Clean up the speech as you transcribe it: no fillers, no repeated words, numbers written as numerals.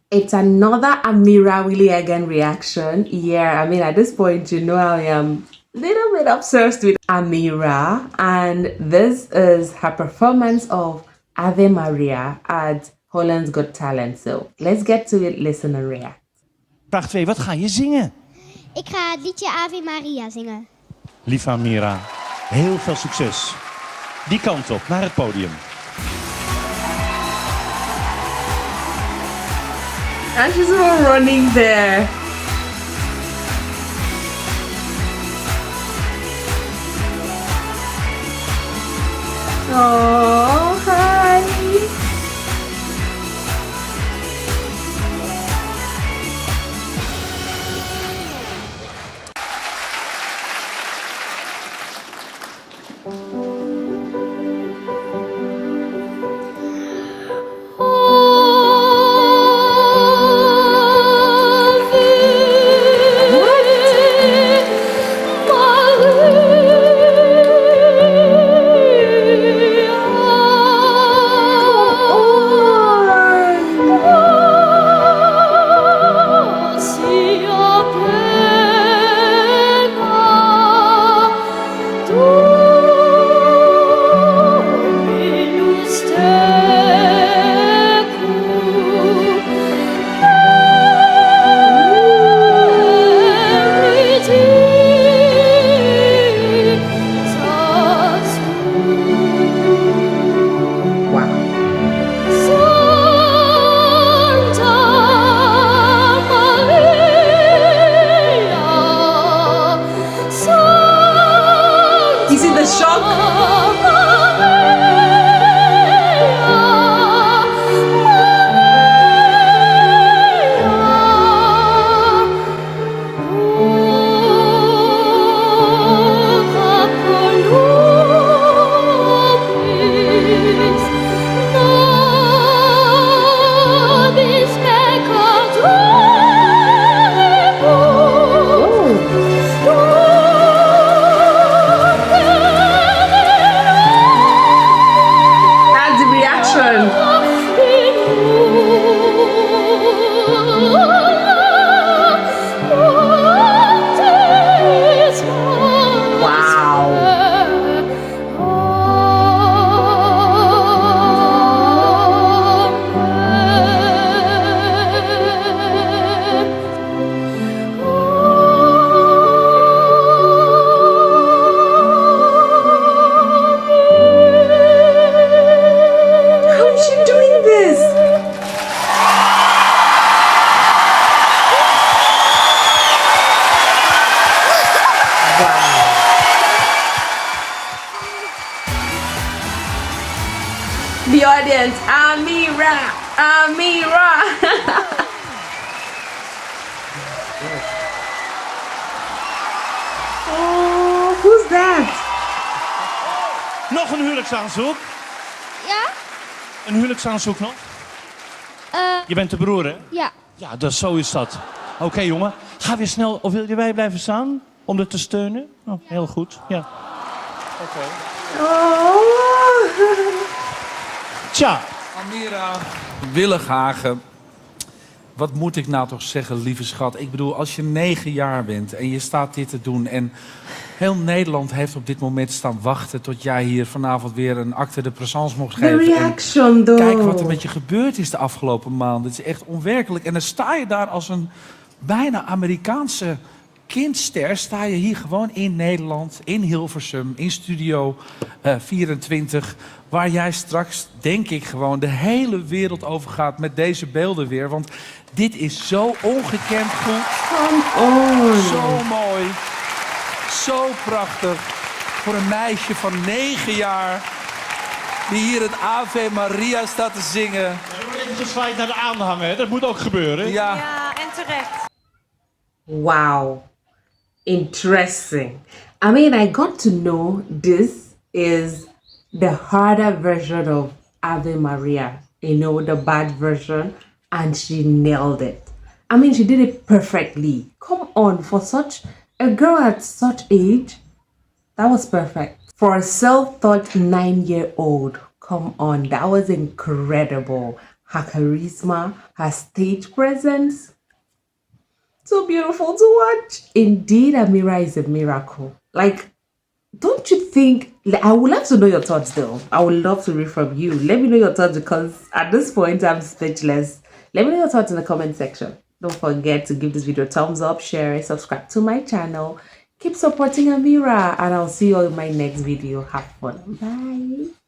It's another Amira Willighagen reaction. Yeah, I mean, at this point, I am a little bit obsessed with Amira, and this is her performance of Ave Maria at Holland's Got Talent. So let's get to it, listen and react. Vraag 2, wat ga je zingen? Ik ga het liedje Ave Maria zingen. Lieve Amira, heel veel succes. Die kant op, naar het podium. And she's all running there. Oh, hi. You see the shock? That's the reaction. How is she doing this? The audience, Amira, Amira. Oh, who's that? Nog een huwelijksaanzoek? Ja? Een huwelijksaanzoek nog? Je bent de broer, hè? Ja. Ja, zo is dat. Oké, jongen. Ga weer snel. Of wil je bij blijven staan? Om dit te steunen? Oh, heel goed. Ja. Oké. Oh. Tja. Amira Willighagen. Wat moet ik nou toch zeggen, lieve schat? Ik bedoel, als je 9 jaar bent en je staat dit te doen... en heel Nederland heeft op dit moment staan wachten... tot jij hier vanavond weer een acte de présence mocht The geven. reaction, though. Kijk wat er met je gebeurd is de afgelopen maanden. Het is echt onwerkelijk. En dan sta je daar als een bijna Amerikaanse kindster... sta je hier gewoon in Nederland, in Hilversum, in Studio 24... waar jij straks, denk ik, gewoon de hele wereld over gaat met deze beelden weer. Want dit is zo ongekend goed. Come on. Zo mooi. Zo prachtig. Voor een meisje van 9 jaar... die hier het Ave Maria staat te zingen. Er wordt even gezwaaid naar de aanhanger, hè? Dat moet ook gebeuren. Ja. Ja, en terecht. Wow. Interesting. I mean, I got to know this is the harder version of Ave Maria. The bad version. And she nailed it. I mean, she did it perfectly. Come on, for such a girl at such age, that was perfect. For a self-taught 9-year-old, come on, that was incredible. her charisma, her stage presence. So beautiful to watch. Indeed, Amira is a miracle. Like, don't you think? I would love to know your thoughts though. I would love to read from you. Let me know your thoughts because at this point I'm speechless. Let me know your thoughts in the comment section. Don't forget to give this video a thumbs up, share it, subscribe to my channel. Keep supporting Amira, and I'll see you all in my next video. Have fun. Bye.